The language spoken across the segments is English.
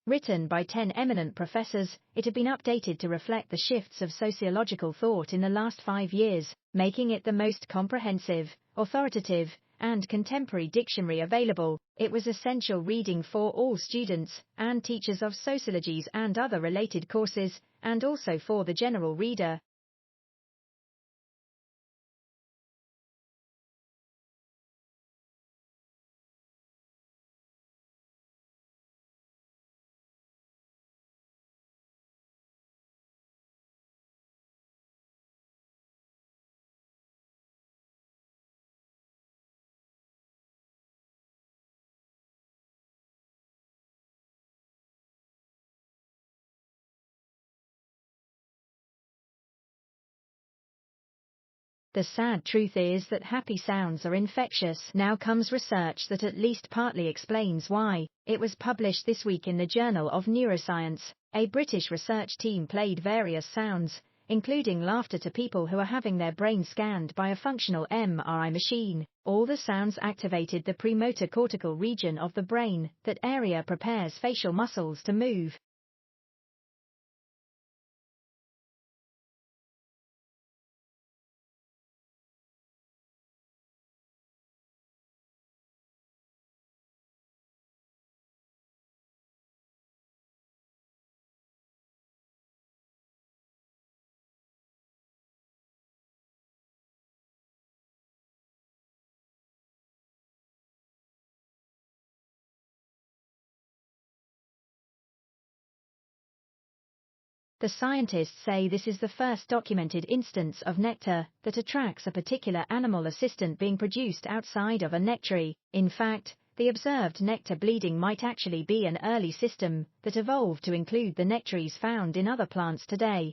Written by 10 eminent professors, it had been updated to reflect the shifts of sociological thought in the last 5 years, making it the most comprehensive, authoritative, and contemporary dictionary available. It was essential reading for all students and teachers of sociologies and other related courses, and also for the general reader. The sad truth is that happy sounds are infectious. Now comes research that at least partly explains why. It was published this week in the Journal of Neuroscience. A British research team played various sounds, including laughter, to people who are having their brain scanned by a functional MRI machine. All the sounds activated the premotor cortical region of the brain. That area prepares facial muscles to move. The scientists say this is the first documented instance of nectar that attracts a particular animal assistant being produced outside of a nectary. In fact, the observed nectar bleeding might actually be an early system that evolved to include the nectaries found in other plants today.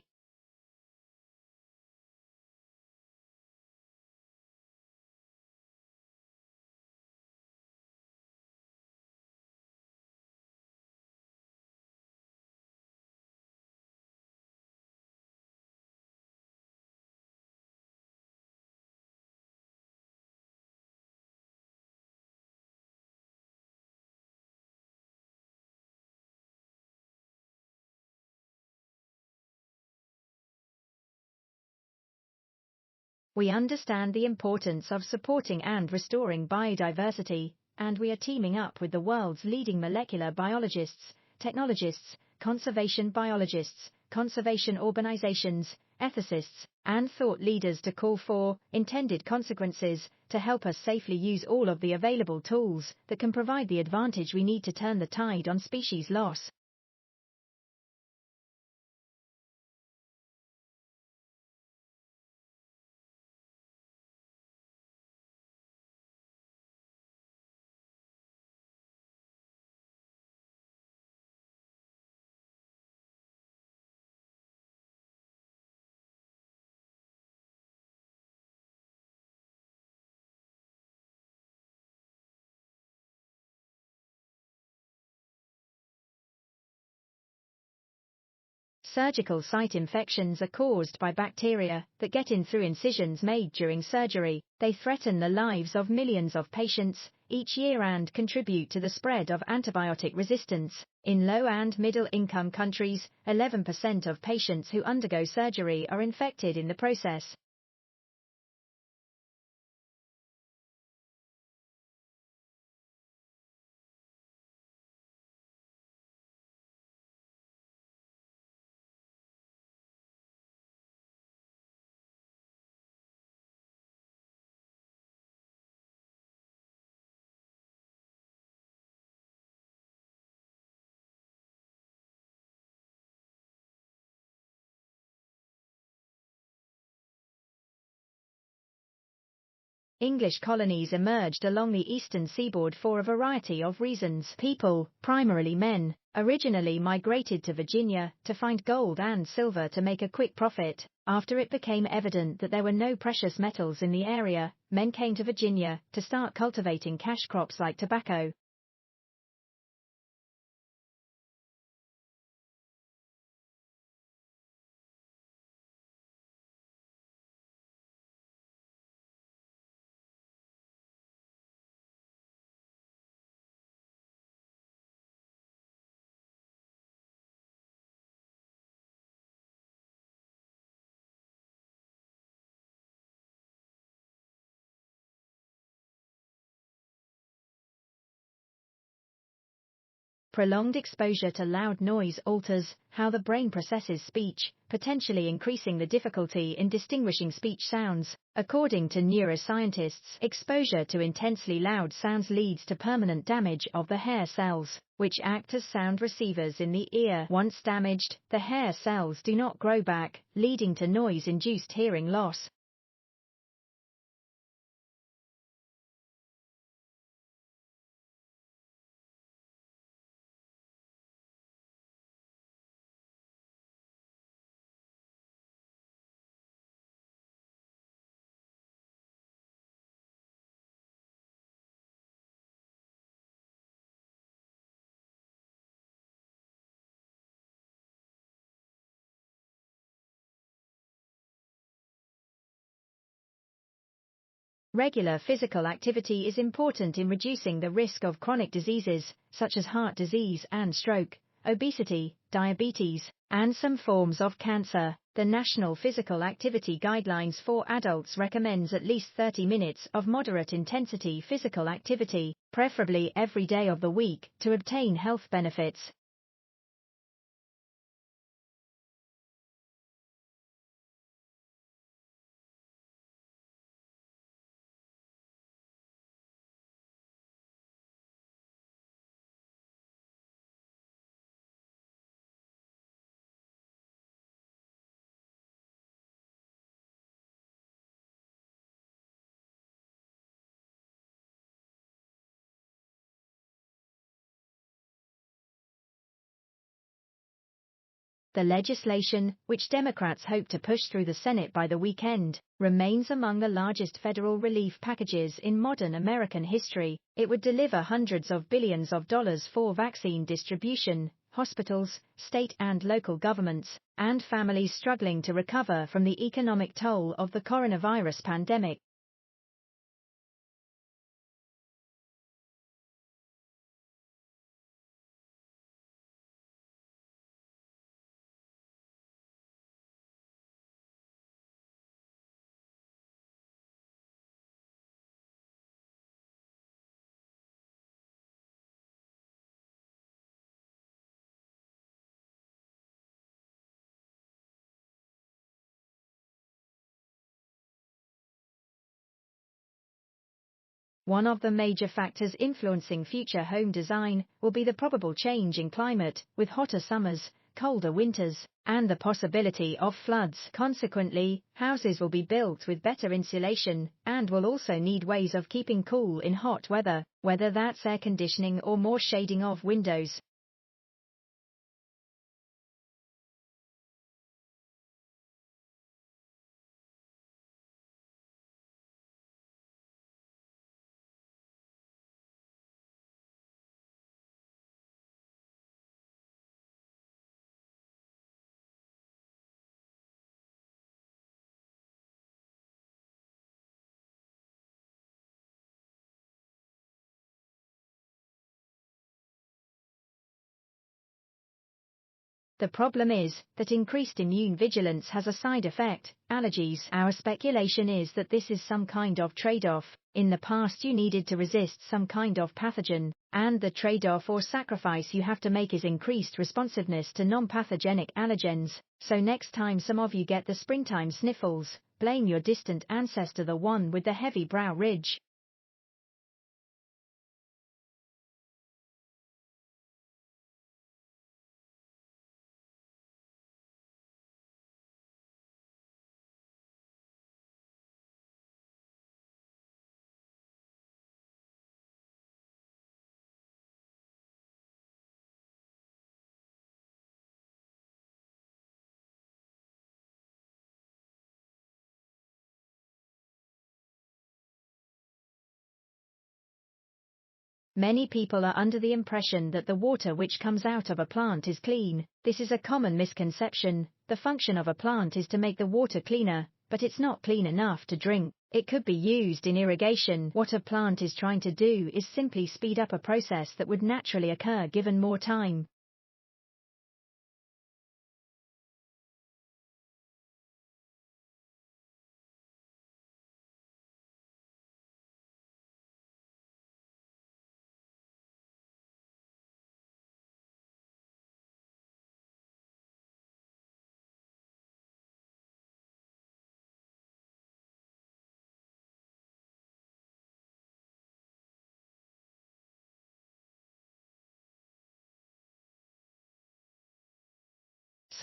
We understand the importance of supporting and restoring biodiversity, and we are teaming up with the world's leading molecular biologists, technologists, conservation biologists, conservation organizations, ethicists, and thought leaders to call for intended consequences to help us safely use all of the available tools that can provide the advantage we need to turn the tide on species loss. Surgical site infections are caused by bacteria that get in through incisions made during surgery. They threaten the lives of millions of patients each year and contribute to the spread of antibiotic resistance. In low and middle-income countries, 11% of patients who undergo surgery are infected in the process. English colonies emerged along the eastern seaboard for a variety of reasons. People, primarily men, originally migrated to Virginia to find gold and silver to make a quick profit. After it became evident that there were no precious metals in the area, men came to Virginia to start cultivating cash crops like tobacco. Prolonged exposure to loud noise alters how the brain processes speech, potentially increasing the difficulty in distinguishing speech sounds. According to neuroscientists, exposure to intensely loud sounds leads to permanent damage of the hair cells, which act as sound receivers in the ear. Once damaged, the hair cells do not grow back, leading to noise-induced hearing loss. Regular physical activity is important in reducing the risk of chronic diseases, such as heart disease and stroke, obesity, diabetes, and some forms of cancer. The National Physical Activity Guidelines for Adults recommends at least 30 minutes of moderate intensity physical activity, preferably every day of the week, to obtain health benefits. The legislation, which Democrats hope to push through the Senate by the weekend, remains among the largest federal relief packages in modern American history. It would deliver hundreds of billions of dollars for vaccine distribution, hospitals, state and local governments, and families struggling to recover from the economic toll of the coronavirus pandemic. One of the major factors influencing future home design will be the probable change in climate, with hotter summers, colder winters, and the possibility of floods. Consequently, houses will be built with better insulation, and will also need ways of keeping cool in hot weather, whether that's air conditioning or more shading of windows. The problem is that increased immune vigilance has a side effect, allergies. Our speculation is that this is some kind of trade-off. In the past you needed to resist some kind of pathogen, and the trade-off or sacrifice you have to make is increased responsiveness to non-pathogenic allergens. So next time some of you get the springtime sniffles, blame your distant ancestor, the one with the heavy brow ridge. Many people are under the impression that the water which comes out of a plant is clean. This is a common misconception. The function of a plant is to make the water cleaner, but it's not clean enough to drink. It could be used in irrigation. What a plant is trying to do is simply speed up a process that would naturally occur given more time.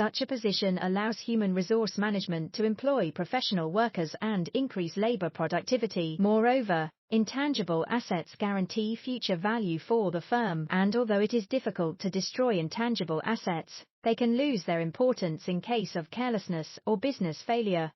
Such a position allows human resource management to employ professional workers and increase labor productivity. Moreover, intangible assets guarantee future value for the firm, and although it is difficult to destroy intangible assets, they can lose their importance in case of carelessness or business failure.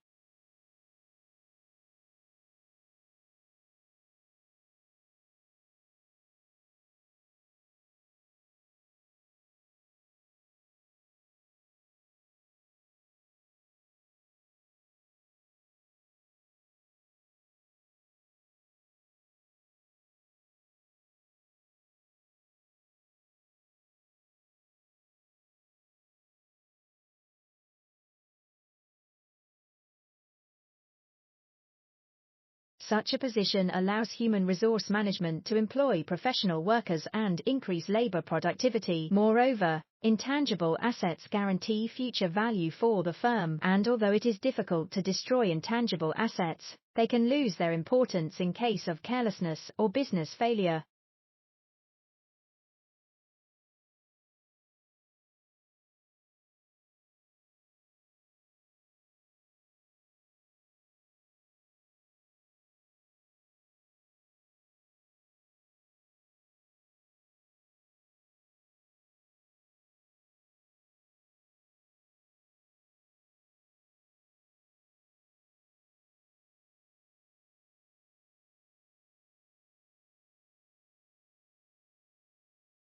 Such a position allows human resource management to employ professional workers and increase labor productivity. Moreover, intangible assets guarantee future value for the firm, and although it is difficult to destroy intangible assets, they can lose their importance in case of carelessness or business failure.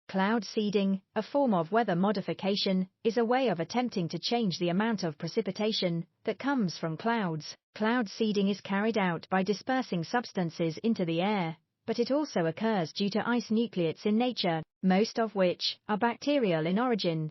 Cloud seeding, a form of weather modification, is a way of attempting to change the amount of precipitation that comes from clouds. Cloud seeding is carried out by dispersing substances into the air, but it also occurs due to ice nucleates in nature, most of which are bacterial in origin.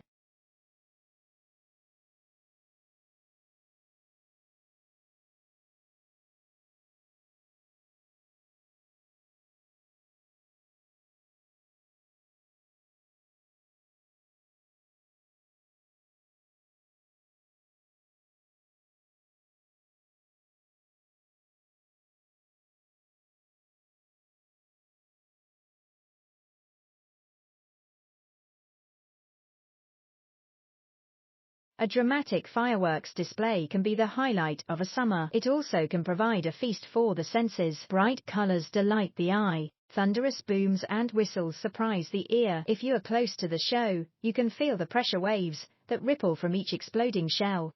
A dramatic fireworks display can be the highlight of a summer. It also can provide a feast for the senses. Bright colors delight the eye. Thunderous booms and whistles surprise the ear. If you are close to the show, you can feel the pressure waves that ripple from each exploding shell.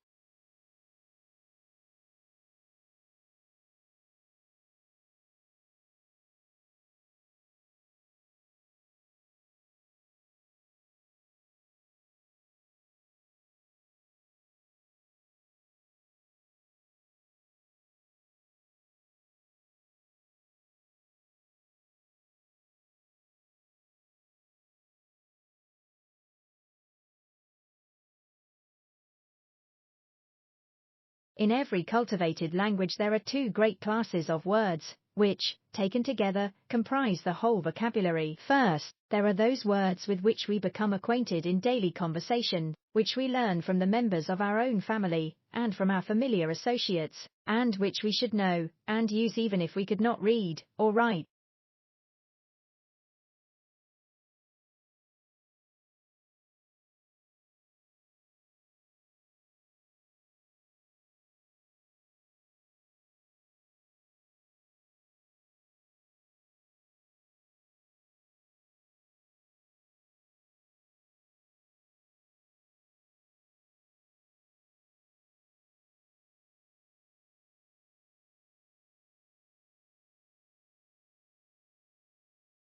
In every cultivated language there are two great classes of words, which, taken together, comprise the whole vocabulary. First, there are those words with which we become acquainted in daily conversation, which we learn from the members of our own family, and from our familiar associates, and which we should know, and use even if we could not read or write.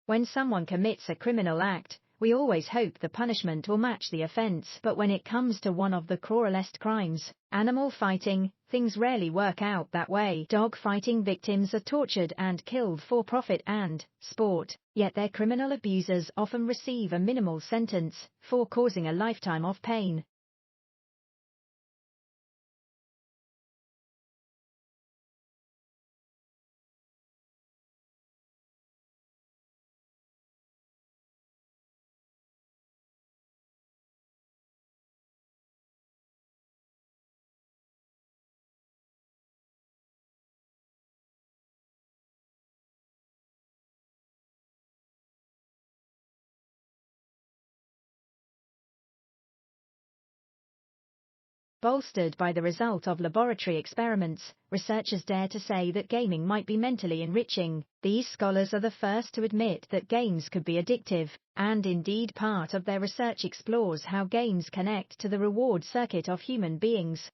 When someone commits a criminal act, we always hope the punishment will match the offense. But when it comes to one of the cruelest crimes, animal fighting, things rarely work out that way. Dog fighting victims are tortured and killed for profit and sport, yet their criminal abusers often receive a minimal sentence for causing a lifetime of pain. Bolstered by the result of laboratory experiments, researchers dare to say that gaming might be mentally enriching. These scholars are the first to admit that games could be addictive, and indeed part of their research explores how games connect to the reward circuit of human beings.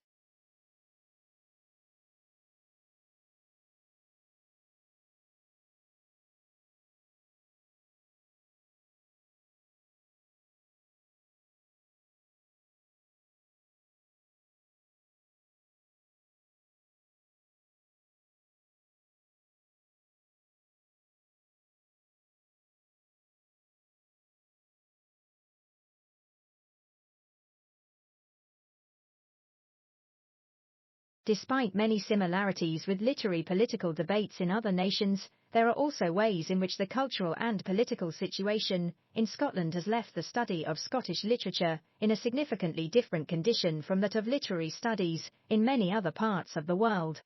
Despite many similarities with literary political debates in other nations, there are also ways in which the cultural and political situation in Scotland has left the study of Scottish literature in a significantly different condition from that of literary studies in many other parts of the world.